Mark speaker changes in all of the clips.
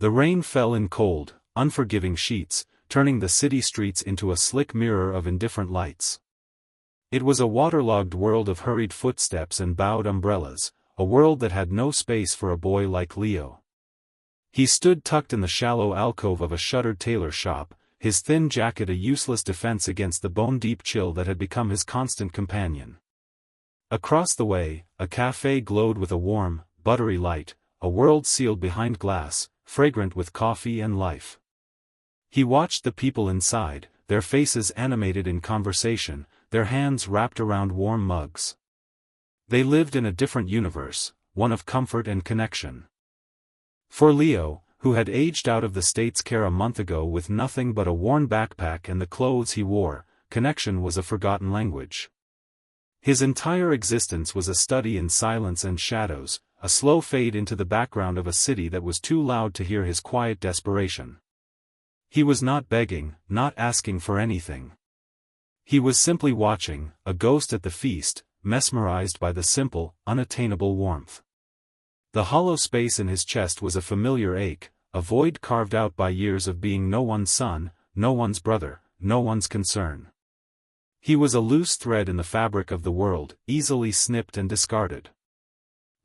Speaker 1: The rain fell in cold, unforgiving sheets, turning the city streets into a slick mirror of indifferent lights. It was a waterlogged world of hurried footsteps and bowed umbrellas, a world that had no space for a boy like Leo. He stood tucked in the shallow alcove of a shuttered tailor shop, his thin jacket a useless defense against the bone-deep chill that had become his constant companion. Across the way, a café glowed with a warm, buttery light, a world sealed behind glass, fragrant with coffee and life. He watched the people inside, their faces animated in conversation, their hands wrapped around warm mugs. They lived in a different universe, one of comfort and connection. For Leo, who had aged out of the state's care a month ago with nothing but a worn backpack and the clothes he wore, connection was a forgotten language. His entire existence was a study in silence and shadows, a slow fade into the background of a city that was too loud to hear his quiet desperation. He was not begging, not asking for anything. He was simply watching, a ghost at the feast, mesmerized by the simple, unattainable warmth. The hollow space in his chest was a familiar ache, a void carved out by years of being no one's son, no one's brother, no one's concern. He was a loose thread in the fabric of the world, easily snipped and discarded.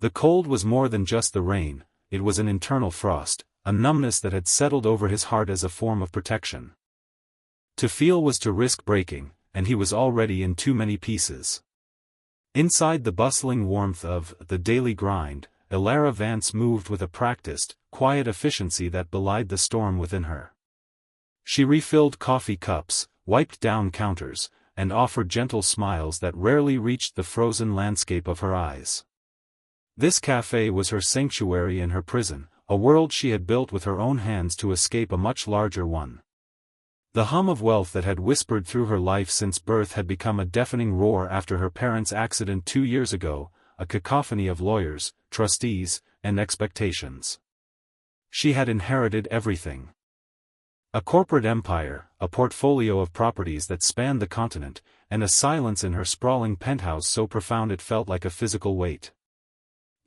Speaker 1: The cold was more than just the rain, it was an internal frost, a numbness that had settled over his heart as a form of protection. To feel was to risk breaking, and he was already in too many pieces. Inside the bustling warmth of the daily grind, Elara Vance moved with a practiced, quiet efficiency that belied the storm within her. She refilled coffee cups, wiped down counters, and offered gentle smiles that rarely reached the frozen landscape of her eyes. This café was her sanctuary and her prison, a world she had built with her own hands to escape a much larger one. The hum of wealth that had whispered through her life since birth had become a deafening roar after her parents' accident 2 years ago, a cacophony of lawyers, trustees, and expectations. She had inherited everything. A corporate empire, a portfolio of properties that spanned the continent, and a silence in her sprawling penthouse so profound it felt like a physical weight.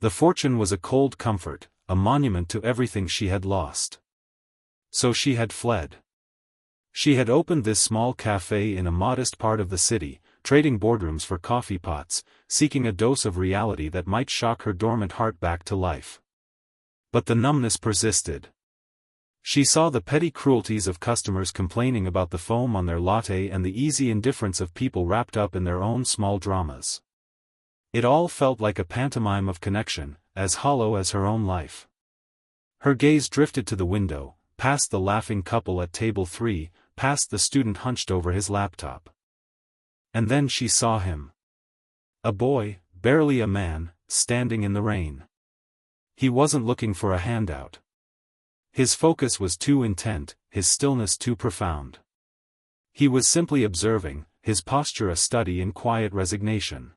Speaker 1: The fortune was a cold comfort, a monument to everything she had lost. So she had fled. She had opened this small café in a modest part of the city, trading boardrooms for coffee pots, seeking a dose of reality that might shock her dormant heart back to life. But the numbness persisted. She saw the petty cruelties of customers complaining about the foam on their latte and the easy indifference of people wrapped up in their own small dramas. It all felt like a pantomime of connection, as hollow as her own life. Her gaze drifted to the window, past the laughing couple at table 3, past the student hunched over his laptop. And then she saw him. A boy, barely a man, standing in the rain. He wasn't looking for a handout. His focus was too intent, his stillness too profound. He was simply observing, his posture a study in quiet resignation.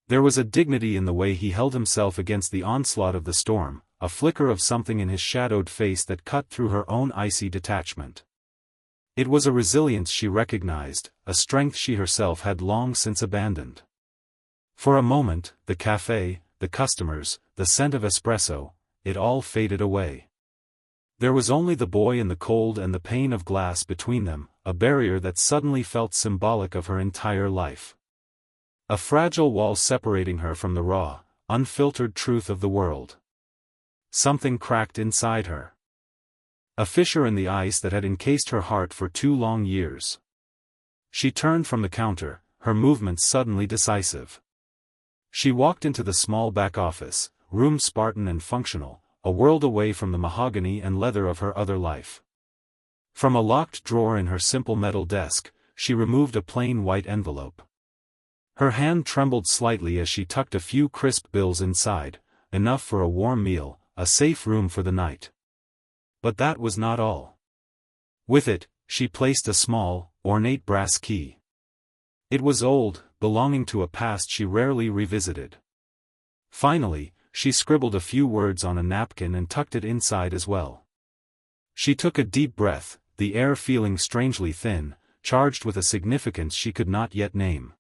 Speaker 1: There was a dignity in the way he held himself against the onslaught of the storm, a flicker of something in his shadowed face that cut through her own icy detachment. It was a resilience she recognized, a strength she herself had long since abandoned. For a moment, the café, the customers, the scent of espresso, it all faded away. There was only the boy and the cold and the pane of glass between them, a barrier that suddenly felt symbolic of her entire life. A fragile wall separating her from the raw, unfiltered truth of the world. Something cracked inside her. A fissure in the ice that had encased her heart for 2 long years. She turned from the counter, her movements suddenly decisive. She walked into the small back office, room spartan and functional, a world away from the mahogany and leather of her other life. From a locked drawer in her simple metal desk, she removed a plain white envelope. Her hand trembled slightly as she tucked a few crisp bills inside, enough for a warm meal, a safe room for the night. But that was not all. With it, she placed a small, ornate brass key. It was old, belonging to a past she rarely revisited. Finally, she scribbled a few words on a napkin and tucked it inside as well. She took a deep breath, the air feeling strangely thin, charged with a significance she could not yet name.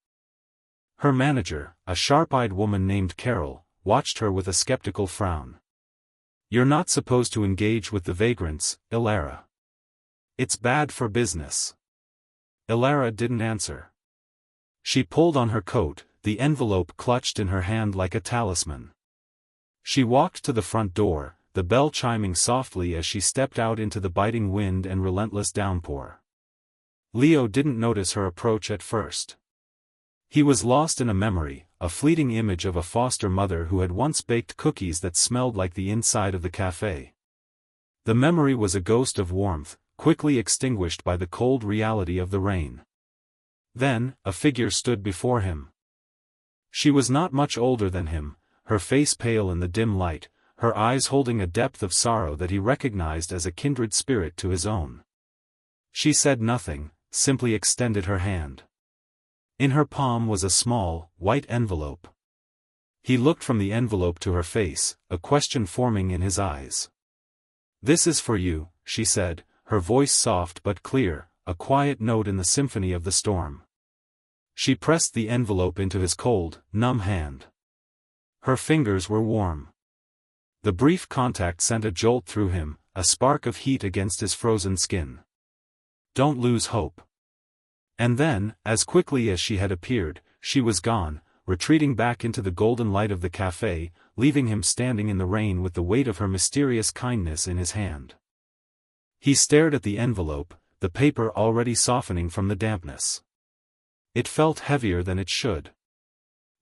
Speaker 1: Her manager, a sharp-eyed woman named Carol, watched her with a skeptical frown. You're not supposed to engage with the vagrants, Ilara. It's bad for business. Ilara didn't answer. She pulled on her coat, the envelope clutched in her hand like a talisman. She walked to the front door, the bell chiming softly as she stepped out into the biting wind and relentless downpour. Leo didn't notice her approach at first. He was lost in a memory, a fleeting image of a foster mother who had once baked cookies that smelled like the inside of the café. The memory was a ghost of warmth, quickly extinguished by the cold reality of the rain. Then, a figure stood before him. She was not much older than him, her face pale in the dim light, her eyes holding a depth of sorrow that he recognized as a kindred spirit to his own. She said nothing, simply extended her hand. In her palm was a small, white envelope. He looked from the envelope to her face, a question forming in his eyes. "This is for you," she said, her voice soft but clear, a quiet note in the symphony of the storm. She pressed the envelope into his cold, numb hand. Her fingers were warm. The brief contact sent a jolt through him, a spark of heat against his frozen skin. "Don't lose hope." And then, as quickly as she had appeared, she was gone, retreating back into the golden light of the café, leaving him standing in the rain with the weight of her mysterious kindness in his hand. He stared at the envelope, the paper already softening from the dampness. It felt heavier than it should.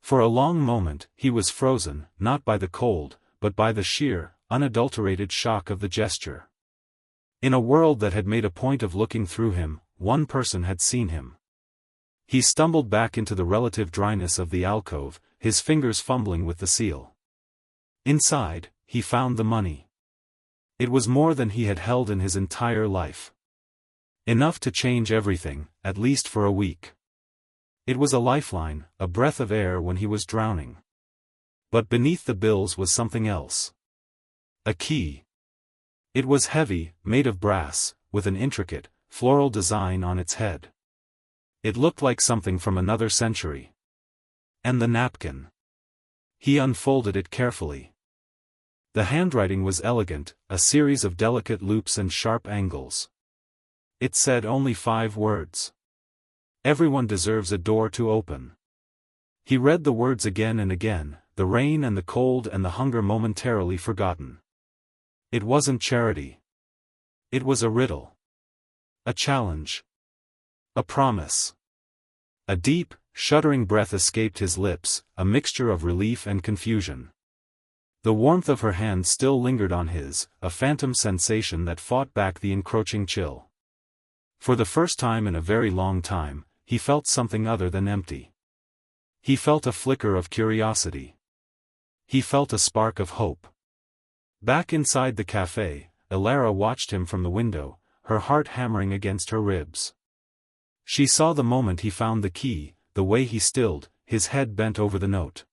Speaker 1: For a long moment, he was frozen, not by the cold, but by the sheer, unadulterated shock of the gesture. In a world that had made a point of looking through him, one person had seen him. He stumbled back into the relative dryness of the alcove, his fingers fumbling with the seal. Inside, he found the money. It was more than he had held in his entire life. Enough to change everything, at least for a week. It was a lifeline, a breath of air when he was drowning. But beneath the bills was something else. A key. It was heavy, made of brass, with an intricate, floral design on its head. It looked like something from another century. And the napkin. He unfolded it carefully. The handwriting was elegant, a series of delicate loops and sharp angles. It said only 5 words. "Everyone deserves a door to open." He read the words again and again, the rain and the cold and the hunger momentarily forgotten. It wasn't charity. It was a riddle. A challenge. A promise. A deep, shuddering breath escaped his lips, a mixture of relief and confusion. The warmth of her hand still lingered on his, a phantom sensation that fought back the encroaching chill. For the first time in a very long time, he felt something other than empty. He felt a flicker of curiosity. He felt a spark of hope. Back inside the café, Ilara watched him from the window, her heart hammering against her ribs. She saw the moment he found the key, the way he stilled, his head bent over the note.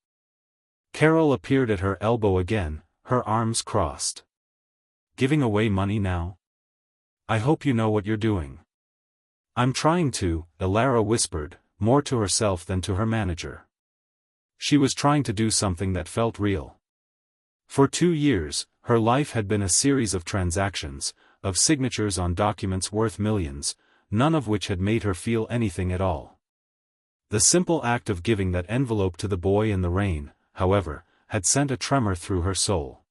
Speaker 1: Carol appeared at her elbow again, her arms crossed. "Giving away money now? I hope you know what you're doing." "I'm trying to," Ilara whispered, more to herself than to her manager. She was trying to do something that felt real. For 2 years, her life had been a series of transactions, of signatures on documents worth millions, none of which had made her feel anything at all. The simple act of giving that envelope to the boy in the rain, however, had sent a tremor through her soul.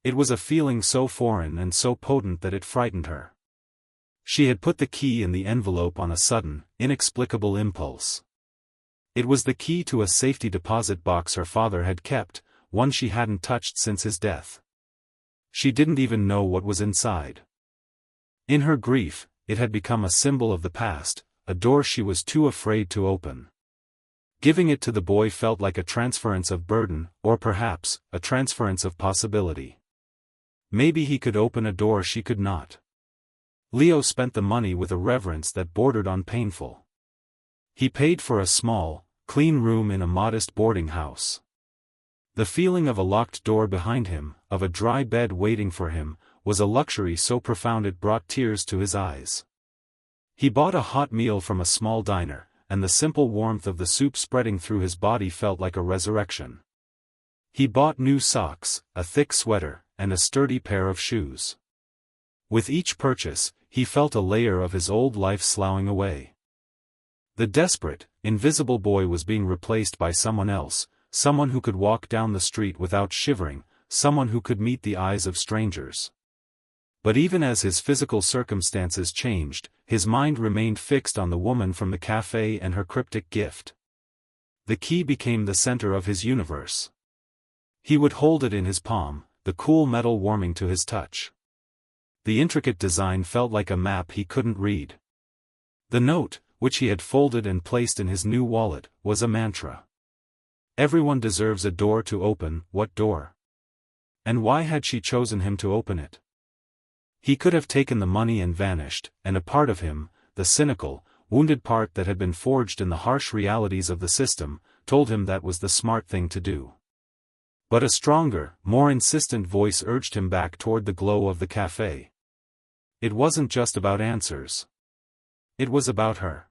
Speaker 1: It was a feeling so foreign and so potent that it frightened her. She had put the key in the envelope on a sudden, inexplicable impulse. It was the key to a safety deposit box her father had kept, one she hadn't touched since his death. She didn't even know what was inside. In her grief, it had become a symbol of the past, a door she was too afraid to open. Giving it to the boy felt like a transference of burden, or perhaps, a transference of possibility. Maybe he could open a door she could not. Leo spent the money with a reverence that bordered on painful. He paid for a small, clean room in a modest boarding house. The feeling of a locked door behind him, of a dry bed waiting for him, was a luxury so profound it brought tears to his eyes. He bought a hot meal from a small diner, and the simple warmth of the soup spreading through his body felt like a resurrection. He bought new socks, a thick sweater, and a sturdy pair of shoes. With each purchase, he felt a layer of his old life sloughing away. The desperate, invisible boy was being replaced by someone else, someone who could walk down the street without shivering, someone who could meet the eyes of strangers. But even as his physical circumstances changed, his mind remained fixed on the woman from the cafe and her cryptic gift. The key became the center of his universe. He would hold it in his palm, the cool metal warming to his touch. The intricate design felt like a map he couldn't read. The note, which he had folded and placed in his new wallet, was a mantra. Everyone deserves a door to open. What door? And why had she chosen him to open it? He could have taken the money and vanished, and a part of him, the cynical, wounded part that had been forged in the harsh realities of the system, told him that was the smart thing to do. But a stronger, more insistent voice urged him back toward the glow of the cafe. It wasn't just about answers. It was about her.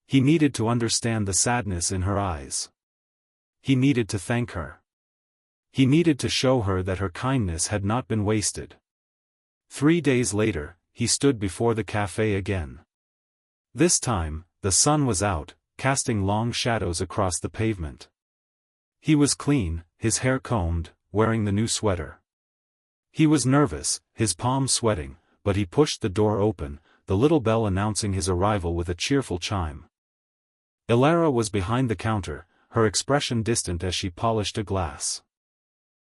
Speaker 1: He needed to understand the sadness in her eyes. He needed to thank her. He needed to show her that her kindness had not been wasted. 3 days later, he stood before the cafe again. This time, the sun was out, casting long shadows across the pavement. He was clean, his hair combed, wearing the new sweater. He was nervous, his palms sweating, but he pushed the door open, the little bell announcing his arrival with a cheerful chime. Ilara was behind the counter, her expression distant as she polished a glass.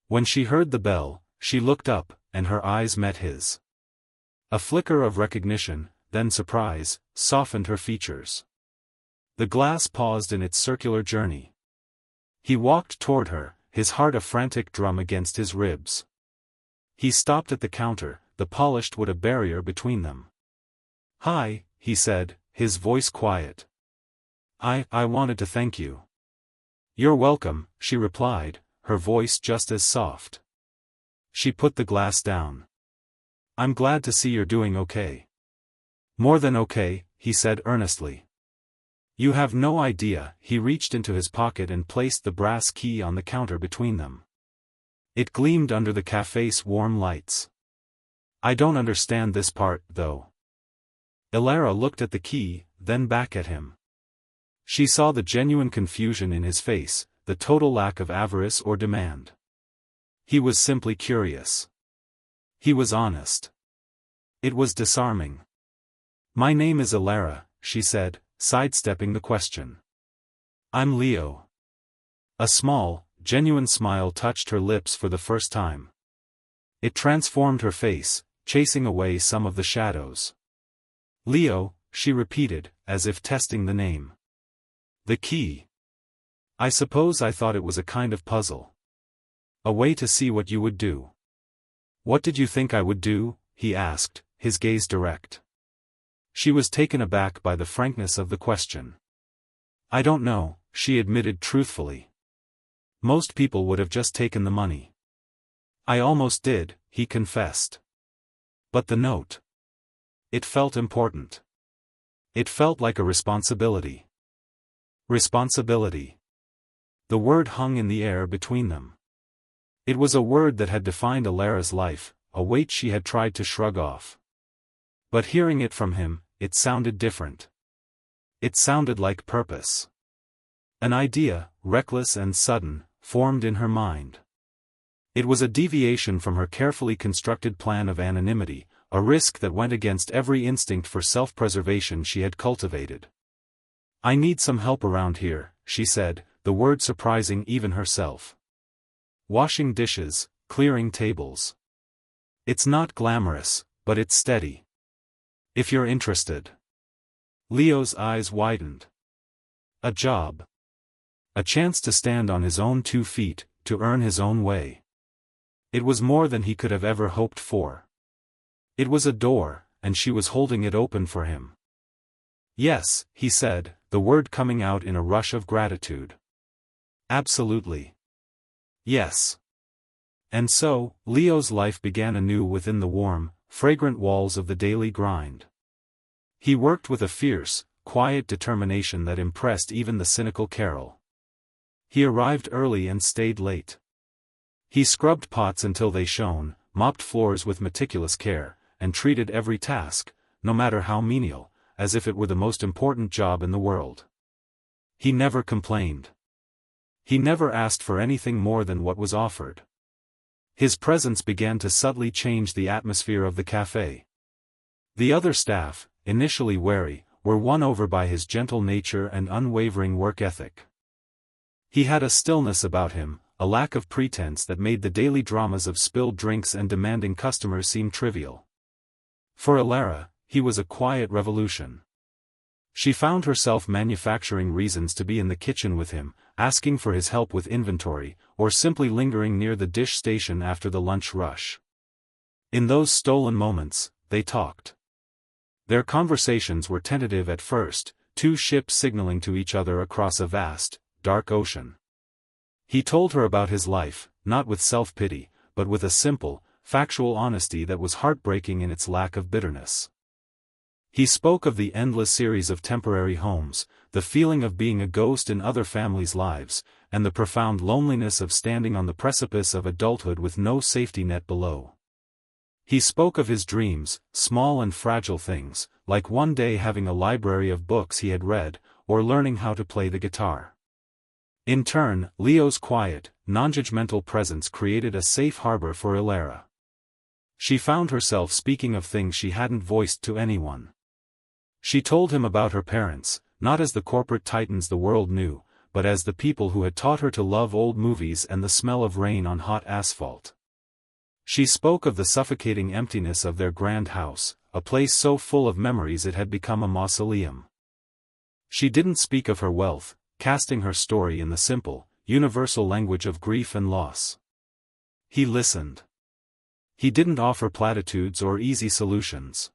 Speaker 1: When she heard the bell, she looked up, and her eyes met his. A flicker of recognition, then surprise, softened her features. The glass paused in its circular journey. He walked toward her, his heart a frantic drum against his ribs. He stopped at the counter, the polished wood a barrier between them. "Hi," he said, his voice quiet. I wanted to thank you." "You're welcome," she replied, her voice just as soft. She put the glass down. "I'm glad to see you're doing okay." "More than okay," he said earnestly. "You have no idea." He reached into his pocket and placed the brass key on the counter between them. It gleamed under the cafe's warm lights. "I don't understand this part, though." Ilara looked at the key, then back at him. She saw the genuine confusion in his face, the total lack of avarice or demand. He was simply curious. He was honest. It was disarming. "My name is Ilara," she said, sidestepping the question. "I'm Leo." A small, genuine smile touched her lips for the first time. It transformed her face, chasing away some of the shadows. "Leo," she repeated, as if testing the name. "The key. I suppose I thought it was a kind of puzzle. A way to see what you would do." "What did you think I would do?" he asked, his gaze direct. She was taken aback by the frankness of the question. "I don't know," she admitted truthfully. "Most people would have just taken the money." "I almost did," he confessed. "But the note. It felt important. It felt like a responsibility." Responsibility. The word hung in the air between them. It was a word that had defined Ilara's life, a weight she had tried to shrug off. But hearing it from him, it sounded different. It sounded like purpose. An idea, reckless and sudden, formed in her mind. It was a deviation from her carefully constructed plan of anonymity, a risk that went against every instinct for self-preservation she had cultivated. "I need some help around here," she said, the word surprising even herself. "Washing dishes, clearing tables. It's not glamorous, but it's steady. If you're interested." Leo's eyes widened. A job. A chance to stand on his own 2 feet, to earn his own way. It was more than he could have ever hoped for. It was a door, and she was holding it open for him. "Yes," he said, the word coming out in a rush of gratitude. "Absolutely. Yes." And so, Leo's life began anew within the warm, fragrant walls of the daily grind. He worked with a fierce, quiet determination that impressed even the cynical Carol. He arrived early and stayed late. He scrubbed pots until they shone, mopped floors with meticulous care, and treated every task, no matter how menial, as if it were the most important job in the world. He never complained. He never asked for anything more than what was offered. His presence began to subtly change the atmosphere of the café. The other staff, initially wary, were won over by his gentle nature and unwavering work ethic. He had a stillness about him, a lack of pretense that made the daily dramas of spilled drinks and demanding customers seem trivial. For Ilara, he was a quiet revolution. She found herself manufacturing reasons to be in the kitchen with him, asking for his help with inventory, or simply lingering near the dish station after the lunch rush. In those stolen moments, they talked. Their conversations were tentative at first, two ships signaling to each other across a vast, dark ocean. He told her about his life, not with self-pity, but with a simple, factual honesty that was heartbreaking in its lack of bitterness. He spoke of the endless series of temporary homes, the feeling of being a ghost in other families' lives, and the profound loneliness of standing on the precipice of adulthood with no safety net below. He spoke of his dreams, small and fragile things, like one day having a library of books he had read, or learning how to play the guitar. In turn, Leo's quiet, non-judgmental presence created a safe harbor for Ilara. She found herself speaking of things she hadn't voiced to anyone. She told him about her parents, not as the corporate titans the world knew, but as the people who had taught her to love old movies and the smell of rain on hot asphalt. She spoke of the suffocating emptiness of their grand house, a place so full of memories it had become a mausoleum. She didn't speak of her wealth, casting her story in the simple, universal language of grief and loss. He listened. He didn't offer platitudes or easy solutions.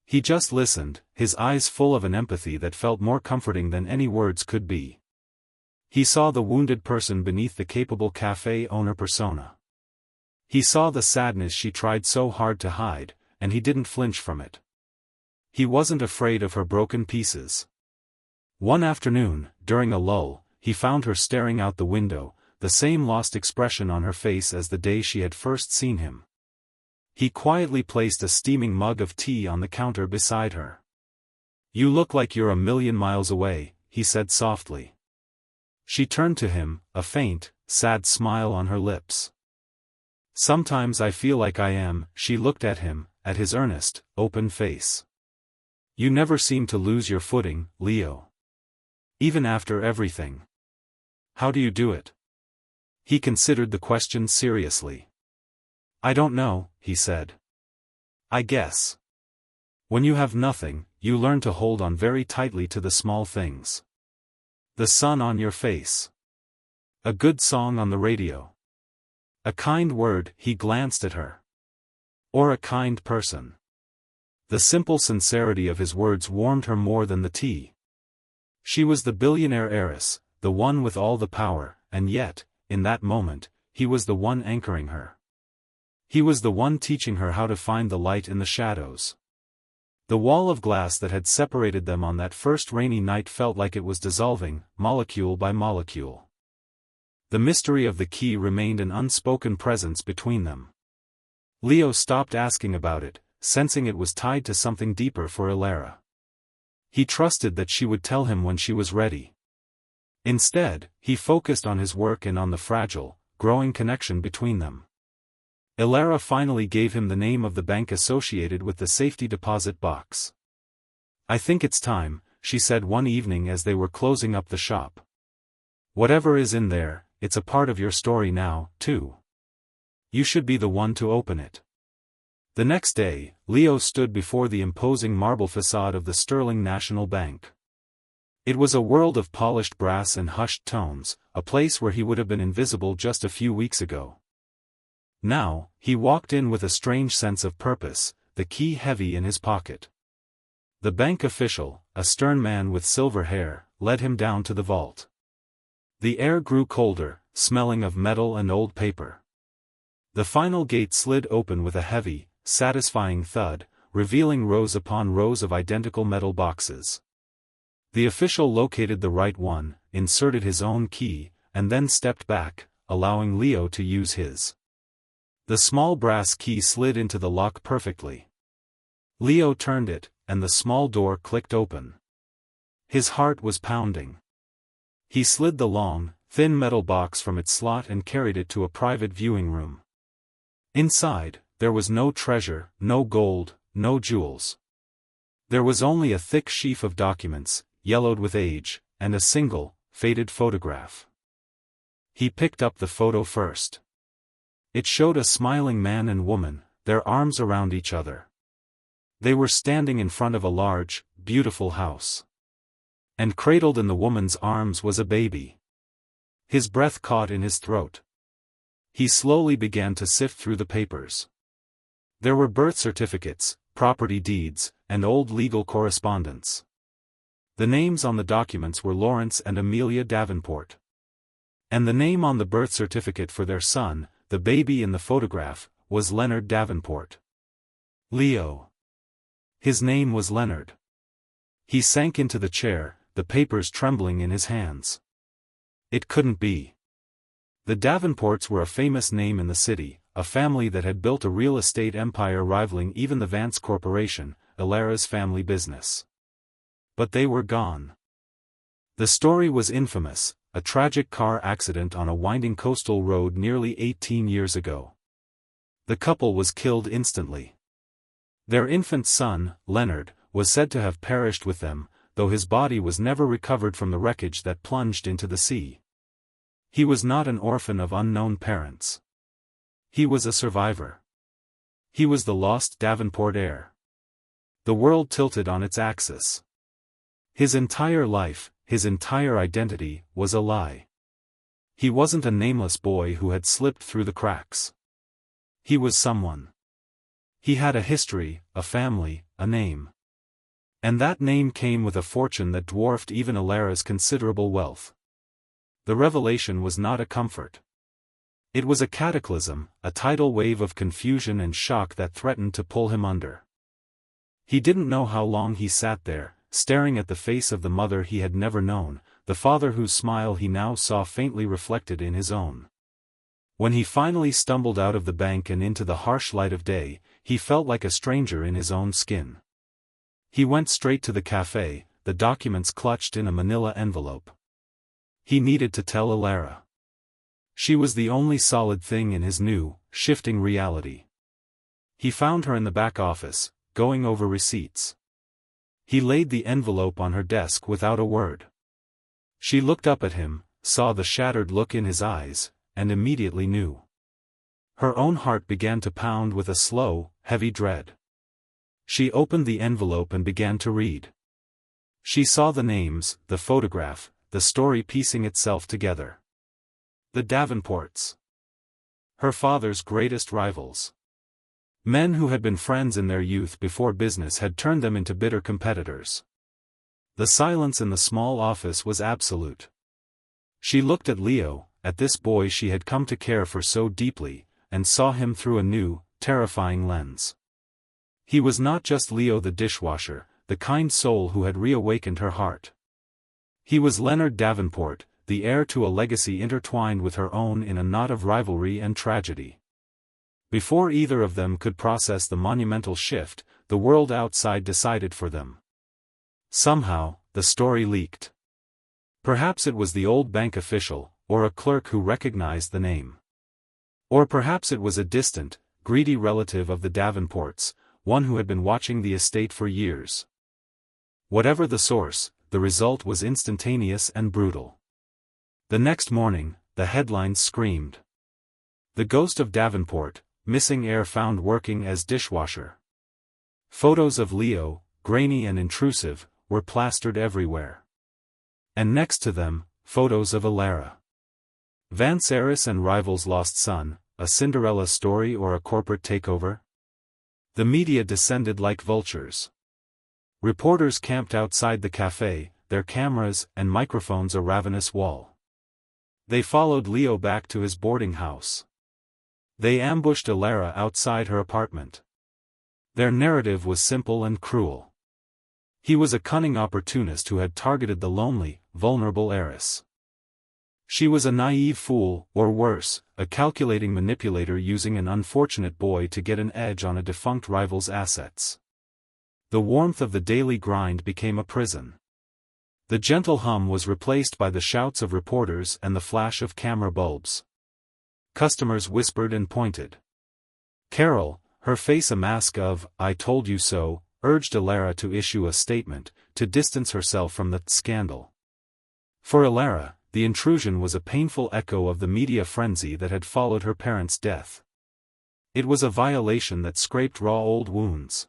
Speaker 1: He just listened, his eyes full of an empathy that felt more comforting than any words could be. He saw the wounded person beneath the capable café owner persona. He saw the sadness she tried so hard to hide, and he didn't flinch from it. He wasn't afraid of her broken pieces. One afternoon, during a lull, he found her staring out the window, the same lost expression on her face as the day she had first seen him. He quietly placed a steaming mug of tea on the counter beside her. "You look like you're a million miles away," he said softly. She turned to him, a faint, sad smile on her lips. "Sometimes I feel like I am," she looked at him, at his earnest, open face. "You never seem to lose your footing, Leo. Even after everything. How do you do it?" He considered the question seriously. "I don't know," he said. "I guess. When you have nothing, you learn to hold on very tightly to the small things. The sun on your face. A good song on the radio. A kind word," he glanced at her. "Or a kind person." The simple sincerity of his words warmed her more than the tea. She was the billionaire heiress, the one with all the power, and yet, in that moment, he was the one anchoring her. He was the one teaching her how to find the light in the shadows. The wall of glass that had separated them on that first rainy night felt like it was dissolving, molecule by molecule. The mystery of the key remained an unspoken presence between them. Leo stopped asking about it, sensing it was tied to something deeper for Ilara. He trusted that she would tell him when she was ready. Instead, he focused on his work and on the fragile, growing connection between them. Ilara finally gave him the name of the bank associated with the safety deposit box. "I think it's time," she said one evening as they were closing up the shop. "Whatever is in there, it's a part of your story now, too. You should be the one to open it." The next day, Leo stood before the imposing marble facade of the Sterling National Bank. It was a world of polished brass and hushed tones, a place where he would have been invisible just a few weeks ago. Now, he walked in with a strange sense of purpose, the key heavy in his pocket. The bank official, a stern man with silver hair, led him down to the vault. The air grew colder, smelling of metal and old paper. The final gate slid open with a heavy, satisfying thud, revealing rows upon rows of identical metal boxes. The official located the right one, inserted his own key, and then stepped back, allowing Leo to use his. The small brass key slid into the lock perfectly. Leo turned it, and the small door clicked open. His heart was pounding. He slid the long, thin metal box from its slot and carried it to a private viewing room. Inside, there was no treasure, no gold, no jewels. There was only a thick sheaf of documents, yellowed with age, and a single, faded photograph. He picked up the photo first. It showed a smiling man and woman, their arms around each other. They were standing in front of a large, beautiful house. And cradled in the woman's arms was a baby. His breath caught in his throat. He slowly began to sift through the papers. There were birth certificates, property deeds, and old legal correspondence. The names on the documents were Lawrence and Amelia Davenport. And the name on the birth certificate for their son, the baby in the photograph, was Leonard Davenport. Leo. His name was Leonard. He sank into the chair, the papers trembling in his hands. It couldn't be. The Davenports were a famous name in the city, a family that had built a real estate empire rivaling even the Vance Corporation, Ilara's family business. But they were gone. The story was infamous, a tragic car accident on a winding coastal road nearly 18 years ago. The couple was killed instantly. Their infant son, Leonard, was said to have perished with them, though his body was never recovered from the wreckage that plunged into the sea. He was not an orphan of unknown parents. He was a survivor. He was the lost Davenport heir. The world tilted on its axis. His entire life, his entire identity, was a lie. He wasn't a nameless boy who had slipped through the cracks. He was someone. He had a history, a family, a name. And that name came with a fortune that dwarfed even Ilara's considerable wealth. The revelation was not a comfort. It was a cataclysm, a tidal wave of confusion and shock that threatened to pull him under. He didn't know how long he sat there, staring at the face of the mother he had never known, the father whose smile he now saw faintly reflected in his own. When he finally stumbled out of the bank and into the harsh light of day, he felt like a stranger in his own skin. He went straight to the café, the documents clutched in a manila envelope. He needed to tell Ilara. She was the only solid thing in his new, shifting reality. He found her in the back office, going over receipts. He laid the envelope on her desk without a word. She looked up at him, saw the shattered look in his eyes, and immediately knew. Her own heart began to pound with a slow, heavy dread. She opened the envelope and began to read. She saw the names, the photograph, the story piecing itself together. The Davenports. Her father's greatest rivals. Men who had been friends in their youth before business had turned them into bitter competitors. The silence in the small office was absolute. She looked at Leo, at this boy she had come to care for so deeply, and saw him through a new, terrifying lens. He was not just Leo the dishwasher, the kind soul who had reawakened her heart. He was Leonard Davenport, the heir to a legacy intertwined with her own in a knot of rivalry and tragedy. Before either of them could process the monumental shift, the world outside decided for them. Somehow, the story leaked. Perhaps it was the old bank official, or a clerk who recognized the name. Or perhaps it was a distant, greedy relative of the Davenports, one who had been watching the estate for years. Whatever the source, the result was instantaneous and brutal. The next morning, the headlines screamed. The ghost of Davenport, missing heir found working as dishwasher. Photos of Leo, grainy and intrusive, were plastered everywhere. And next to them, photos of Ilara. Vance heiress and rivals lost son, a Cinderella story or a corporate takeover? The media descended like vultures. Reporters camped outside the café, their cameras and microphones a ravenous wall. They followed Leo back to his boarding house. They ambushed Ilara outside her apartment. Their narrative was simple and cruel. He was a cunning opportunist who had targeted the lonely, vulnerable heiress. She was a naive fool, or worse, a calculating manipulator using an unfortunate boy to get an edge on a defunct rival's assets. The warmth of the daily grind became a prison. The gentle hum was replaced by the shouts of reporters and the flash of camera bulbs. Customers whispered and pointed. Carol, her face a mask of, "I told you so," urged Elara to issue a statement, to distance herself from the scandal. For Elara, the intrusion was a painful echo of the media frenzy that had followed her parents' death. It was a violation that scraped raw old wounds.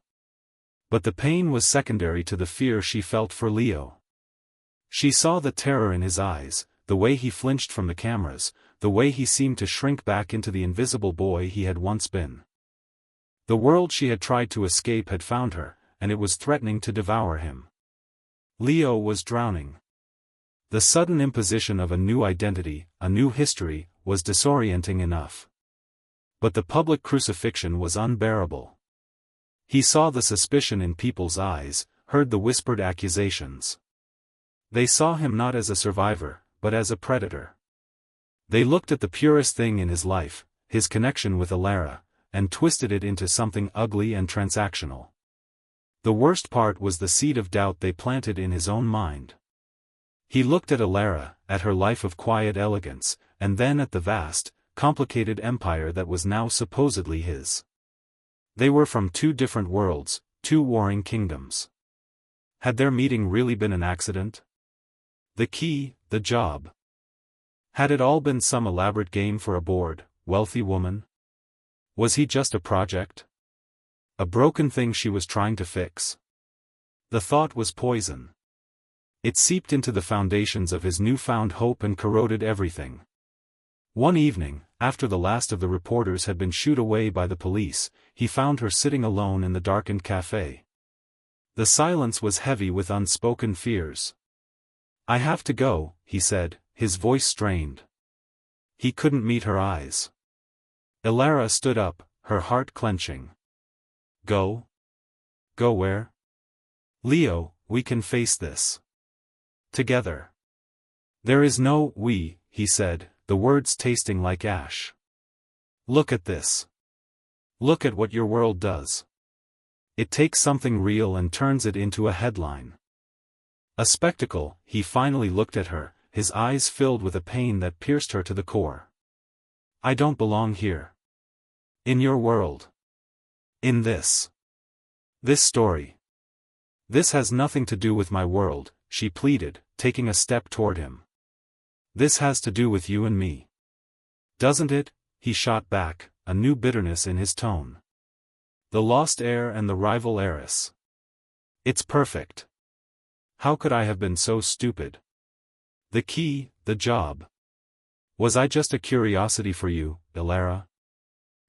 Speaker 1: But the pain was secondary to the fear she felt for Leo. She saw the terror in his eyes, the way he flinched from the cameras, the way he seemed to shrink back into the invisible boy he had once been. The world she had tried to escape had found her, and it was threatening to devour him. Leo was drowning. The sudden imposition of a new identity, a new history, was disorienting enough. But the public crucifixion was unbearable. He saw the suspicion in people's eyes, heard the whispered accusations. They saw him not as a survivor, but as a predator. They looked at the purest thing in his life, his connection with Elara, and twisted it into something ugly and transactional. The worst part was the seed of doubt they planted in his own mind. He looked at Elara, at her life of quiet elegance, and then at the vast, complicated empire that was now supposedly his. They were from two different worlds, two warring kingdoms. Had their meeting really been an accident? The key, the job. Had it all been some elaborate game for a bored, wealthy woman? Was he just a project? A broken thing she was trying to fix? The thought was poison. It seeped into the foundations of his newfound hope and corroded everything. One evening, after the last of the reporters had been shooed away by the police, he found her sitting alone in the darkened café. The silence was heavy with unspoken fears. "I have to go," he said, his voice strained. He couldn't meet her eyes. Elara stood up, her heart clenching. "Go? Go where?" "Leo, we can face this. Together." "There is no we," he said, the words tasting like ash. "Look at this. Look at what your world does. It takes something real and turns it into a headline. A spectacle." He finally looked at her, his eyes filled with a pain that pierced her to the core. "I don't belong here. In your world. In this. This story. This has nothing to do with my world," she pleaded, taking a step toward him. "This has to do with you and me." "Doesn't it?" he shot back, a new bitterness in his tone. "The lost heir and the rival heiress. It's perfect. How could I have been so stupid? The key, the job. Was I just a curiosity for you, Elara?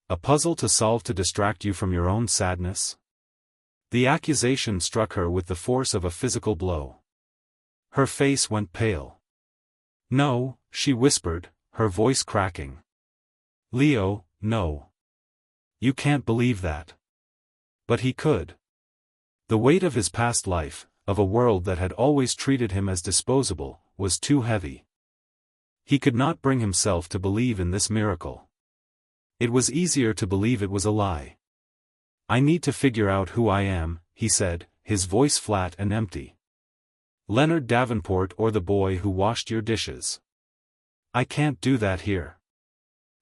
Speaker 1: A puzzle to solve to distract you from your own sadness?" The accusation struck her with the force of a physical blow. Her face went pale. "No," she whispered, her voice cracking. "Leo, no. You can't believe that." But he could. The weight of his past life, of a world that had always treated him as disposable, was too heavy. He could not bring himself to believe in this miracle. It was easier to believe it was a lie. "I need to figure out who I am," he said, his voice flat and empty. "Leonard Davenport or the boy who washed your dishes. I can't do that here.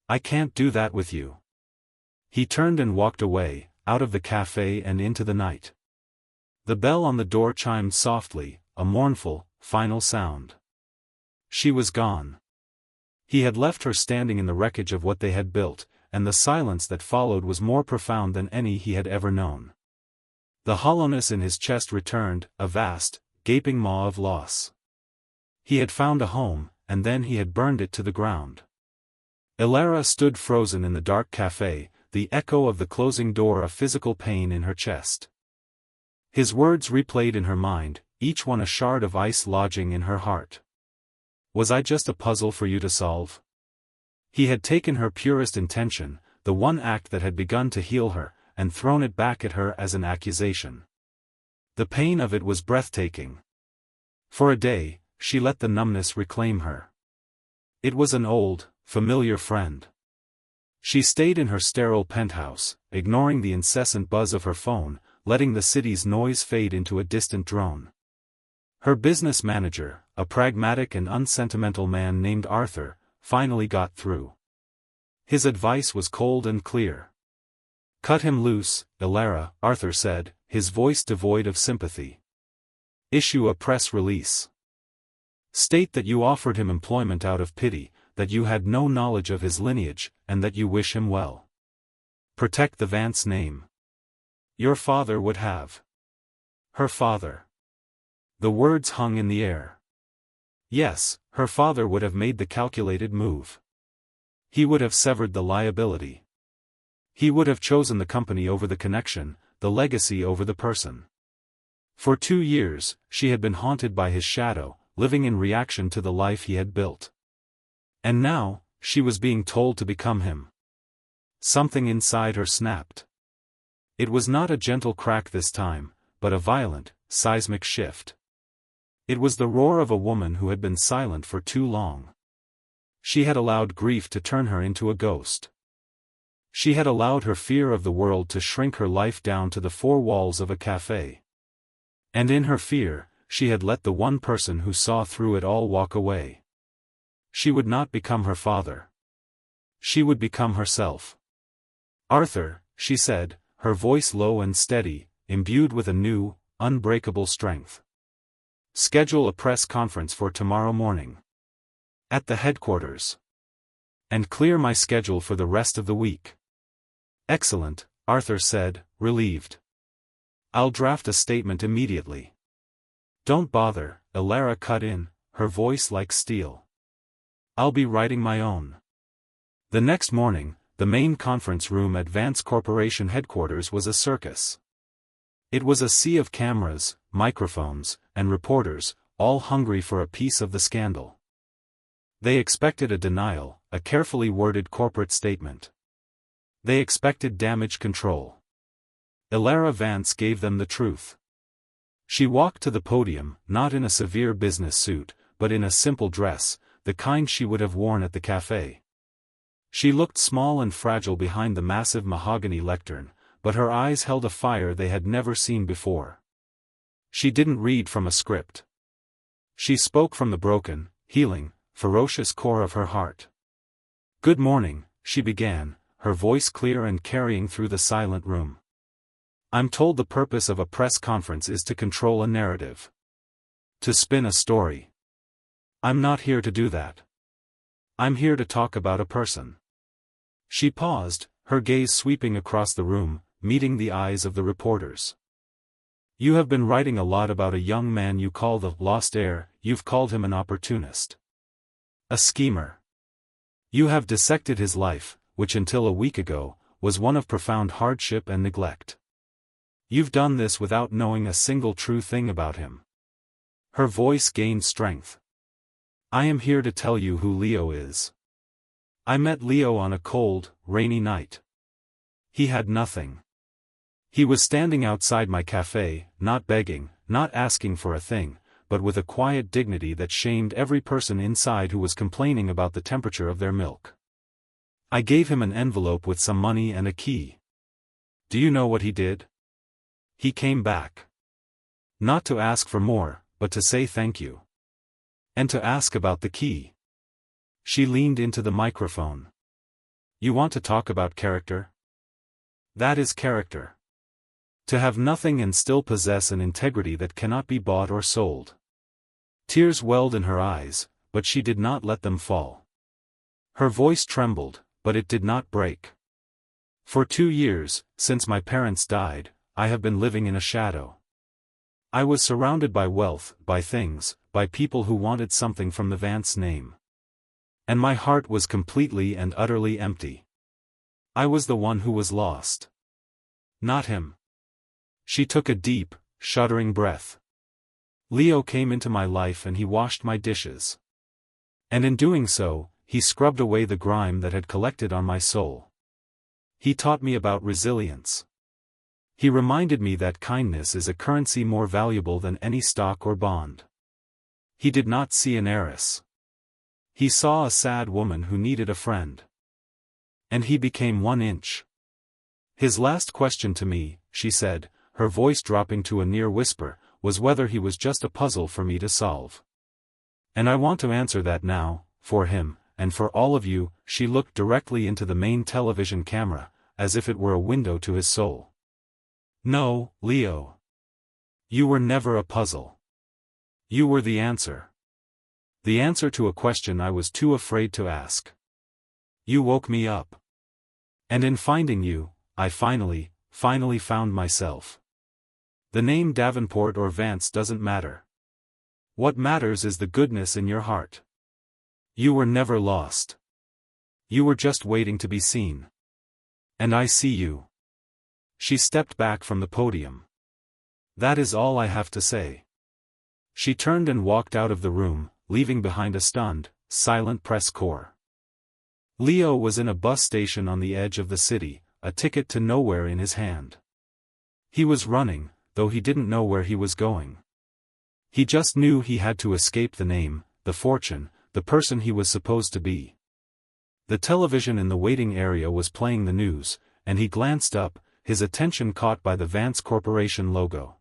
Speaker 1: I can't do that with you." He turned and walked away, out of the café and into the night. The bell on the door chimed softly, a mournful, final sound. She was gone. He had left her standing in the wreckage of what they had built, and the silence that followed was more profound than any he had ever known. The hollowness in his chest returned, a vast, gaping maw of loss. He had found a home, and then he had burned it to the ground. Elara stood frozen in the dark café, the echo of the closing door a physical pain in her chest. His words replayed in her mind, each one a shard of ice lodging in her heart. "Was I just a puzzle for you to solve?" He had taken her purest intention, the one act that had begun to heal her, and thrown it back at her as an accusation. The pain of it was breathtaking. For a day, she let the numbness reclaim her. It was an old, familiar friend. She stayed in her sterile penthouse, ignoring the incessant buzz of her phone, letting the city's noise fade into a distant drone. Her business manager, a pragmatic and unsentimental man named Arthur, finally got through. His advice was cold and clear. "Cut him loose, Ilara," Arthur said, his voice devoid of sympathy. "Issue a press release. State that you offered him employment out of pity, that you had no knowledge of his lineage, and that you wish him well. Protect the Vance name. Your father would have." Her father. The words hung in the air. Yes, her father would have made the calculated move. He would have severed the liability. He would have chosen the company over the connection, the legacy over the person. For 2 years, she had been haunted by his shadow, living in reaction to the life he had built. And now, she was being told to become him. Something inside her snapped. It was not a gentle crack this time, but a violent, seismic shift. It was the roar of a woman who had been silent for too long. She had allowed grief to turn her into a ghost. She had allowed her fear of the world to shrink her life down to the 4 walls of a café. And in her fear, she had let the one person who saw through it all walk away. She would not become her father. She would become herself. "Arthur," she said, her voice low and steady, imbued with a new, unbreakable strength. "Schedule a press conference for tomorrow morning. At the headquarters. And clear my schedule for the rest of the week." "Excellent," Arthur said, relieved. "I'll draft a statement immediately." "Don't bother," Ilara cut in, her voice like steel. "I'll be writing my own." The next morning, the main conference room at Vance Corporation headquarters was a circus. It was a sea of cameras, microphones, and reporters, all hungry for a piece of the scandal. They expected a denial, a carefully worded corporate statement. They expected damage control. Ilara Vance gave them the truth. She walked to the podium, not in a severe business suit, but in a simple dress, the kind she would have worn at the café. She looked small and fragile behind the massive mahogany lectern, but her eyes held a fire they had never seen before. She didn't read from a script. She spoke from the broken, healing, ferocious core of her heart. "Good morning," she began, her voice clear and carrying through the silent room. "I'm told the purpose of a press conference is to control a narrative. To spin a story. I'm not here to do that. I'm here to talk about a person." She paused, her gaze sweeping across the room, meeting the eyes of the reporters. "You have been writing a lot about a young man you call the lost heir. You've called him an opportunist. A schemer. You have dissected his life, which until a week ago, was one of profound hardship and neglect. You've done this without knowing a single true thing about him." Her voice gained strength. "I am here to tell you who Leo is. I met Leo on a cold, rainy night. He had nothing. He was standing outside my café, not begging, not asking for a thing, but with a quiet dignity that shamed every person inside who was complaining about the temperature of their milk. I gave him an envelope with some money and a key. Do you know what he did? He came back. Not to ask for more, but to say thank you. And to ask about the key." She leaned into the microphone. "You want to talk about character? That is character. To have nothing and still possess an integrity that cannot be bought or sold." Tears welled in her eyes, but she did not let them fall. Her voice trembled, but it did not break. "For 2 years, since my parents died, I have been living in a shadow. I was surrounded by wealth, by things, by people who wanted something from the Vance name. And my heart was completely and utterly empty. I was the one who was lost. Not him." She took a deep, shuddering breath. "Leo came into my life and he washed my dishes. And in doing so, he scrubbed away the grime that had collected on my soul. He taught me about resilience. He reminded me that kindness is a currency more valuable than any stock or bond. He did not see an heiress. He saw a sad woman who needed a friend. And he became 1 inch. His last question to me, she said, her voice dropping to a near whisper, was whether he was just a puzzle for me to solve. And I want to answer that now, for him, and for all of you. She looked directly into the main television camera, as if it were a window to his soul. No, Leo. You were never a puzzle. You were the answer. The answer to a question I was too afraid to ask. You woke me up. And in finding you, I finally found myself. The name Davenport or Vance doesn't matter. What matters is the goodness in your heart. You were never lost. You were just waiting to be seen. And I see you. She stepped back from the podium. That is all I have to say. She turned and walked out of the room, leaving behind a stunned, silent press corps. Leo was in a bus station on the edge of the city, a ticket to nowhere in his hand. He was running, though he didn't know where he was going. He just knew he had to escape the name, the fortune, the person he was supposed to be. The television in the waiting area was playing the news, and he glanced up, his attention caught by the Vance Corporation logo.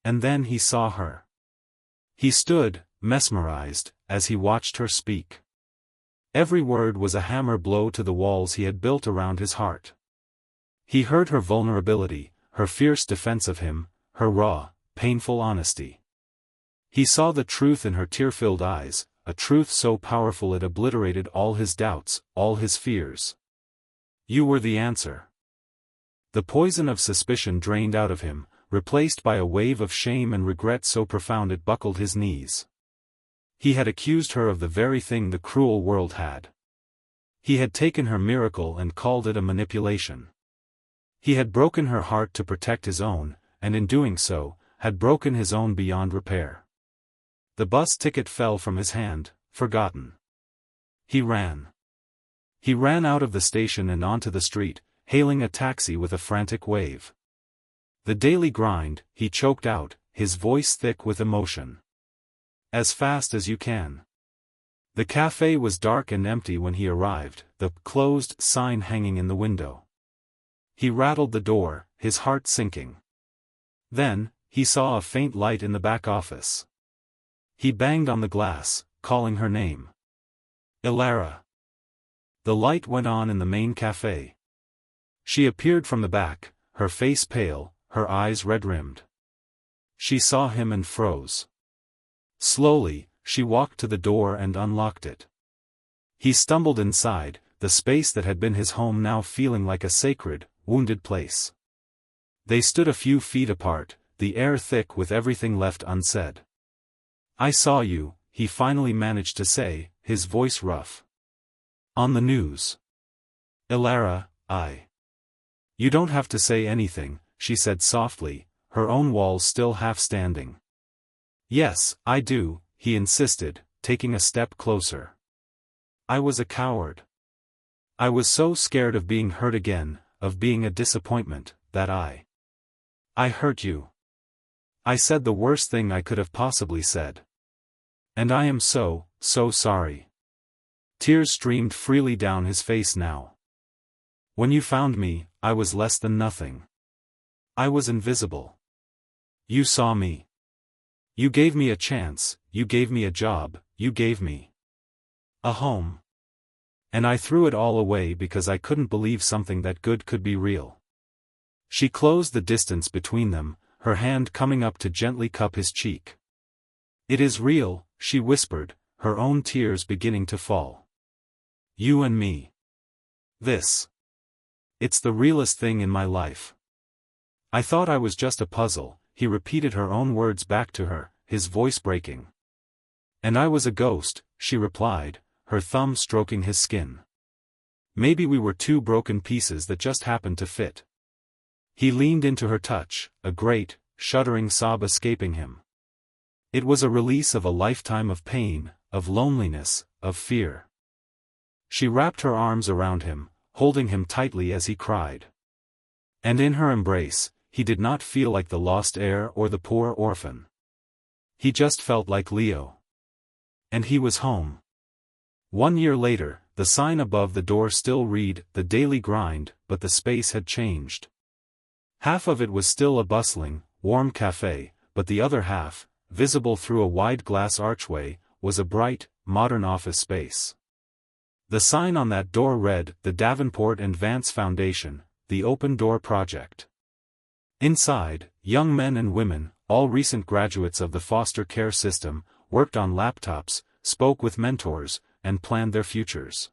Speaker 1: And then he saw her. He stood, mesmerized, as he watched her speak. Every word was a hammer blow to the walls he had built around his heart. He heard her vulnerability, her fierce defense of him, her raw, painful honesty. He saw the truth in her tear-filled eyes, a truth so powerful it obliterated all his doubts, all his fears. You were the answer. The poison of suspicion drained out of him, replaced by a wave of shame and regret so profound it buckled his knees. He had accused her of the very thing the cruel world had. He had taken her miracle and called it a manipulation. He had broken her heart to protect his own, and in doing so, had broken his own beyond repair. The bus ticket fell from his hand, forgotten. He ran. He ran out of the station and onto the street, hailing a taxi with a frantic wave. The daily grind, he choked out, his voice thick with emotion. As fast as you can. The cafe was dark and empty when he arrived, the closed sign hanging in the window. He rattled the door, his heart sinking. Then, he saw a faint light in the back office. He banged on the glass, calling her name. Ilara. The light went on in the main cafe. She appeared from the back, her face pale, her eyes red-rimmed. She saw him and froze. Slowly, she walked to the door and unlocked it. He stumbled inside, the space that had been his home now feeling like a sacred, wounded place. They stood a few feet apart, the air thick with everything left unsaid. I saw you, he finally managed to say, his voice rough. On the news. Ilara, You don't have to say anything, she said softly, her own walls still half standing. Yes, I do, he insisted, taking a step closer. I was a coward. I was so scared of being hurt again, of being a disappointment, that I hurt you. I said the worst thing I could have possibly said. And I am so sorry. Tears streamed freely down his face now. When you found me, I was less than nothing. I was invisible. You saw me. You gave me a chance, you gave me a job, you gave me a home. And I threw it all away because I couldn't believe something that good could be real. She closed the distance between them, her hand coming up to gently cup his cheek. It is real, she whispered, her own tears beginning to fall. You and me. It's the realest thing in my life. I thought I was just a puzzle, he repeated her own words back to her, his voice breaking. And I was a ghost, she replied, her thumb stroking his skin. Maybe we were two broken pieces that just happened to fit. He leaned into her touch, a great, shuddering sob escaping him. It was a release of a lifetime of pain, of loneliness, of fear. She wrapped her arms around him, holding him tightly as he cried. And in her embrace, he did not feel like the lost heir or the poor orphan. He just felt like Leo. And he was home. 1 year later, the sign above the door still read, "The Daily Grind," but the space had changed. Half of it was still a bustling, warm café, but the other half, visible through a wide glass archway, was a bright, modern office space. The sign on that door read, "The Davenport and Vance Foundation, the Open Door Project." Inside, young men and women, all recent graduates of the foster care system, worked on laptops, spoke with mentors, and planned their futures.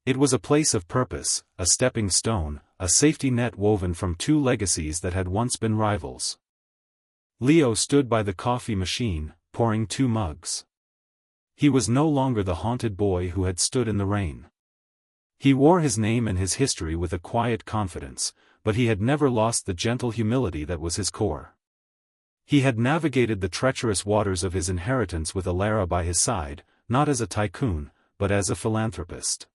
Speaker 1: It was a place of purpose, a stepping stone, a safety net woven from two legacies that had once been rivals. Leo stood by the coffee machine, pouring 2 mugs. He was no longer the haunted boy who had stood in the rain. He wore his name and his history with a quiet confidence, but he had never lost the gentle humility that was his core. He had navigated the treacherous waters of his inheritance with Elara by his side, not as a tycoon, but as a philanthropist.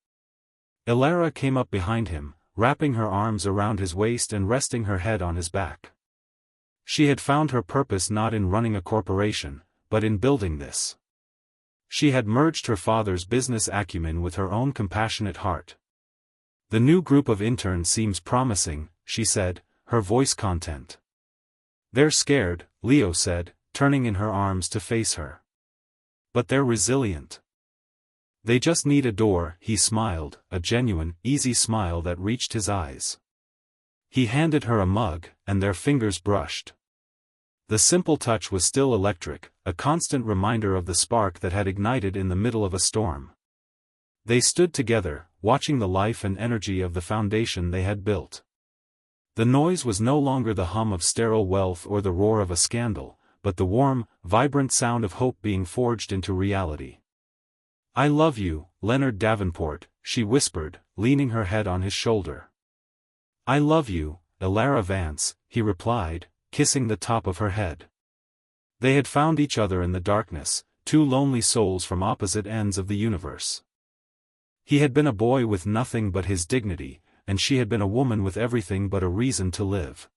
Speaker 1: Elara came up behind him, wrapping her arms around his waist and resting her head on his back. She had found her purpose not in running a corporation, but in building this. She had merged her father's business acumen with her own compassionate heart. "The new group of interns seems promising," she said, her voice content. "They're scared," Leo said, turning in her arms to face her. "But they're resilient. They just need a door," he smiled, a genuine, easy smile that reached his eyes. He handed her a mug, and their fingers brushed. The simple touch was still electric, a constant reminder of the spark that had ignited in the middle of a storm. They stood together, watching the life and energy of the foundation they had built. The noise was no longer the hum of sterile wealth or the roar of a scandal, but the warm, vibrant sound of hope being forged into reality. "I love you, Leonard Davenport," she whispered, leaning her head on his shoulder. "I love you, Elara Vance," he replied, kissing the top of her head. They had found each other in the darkness, 2 lonely souls from opposite ends of the universe. He had been a boy with nothing but his dignity, and she had been a woman with everything but a reason to live.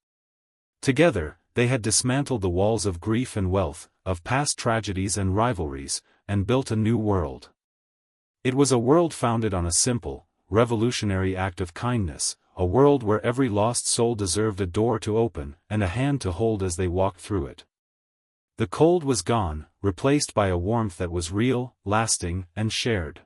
Speaker 1: Together, they had dismantled the walls of grief and wealth, of past tragedies and rivalries, and built a new world. It was a world founded on a simple, revolutionary act of kindness, a world where every lost soul deserved a door to open, and a hand to hold as they walked through it. The cold was gone, replaced by a warmth that was real, lasting, and shared.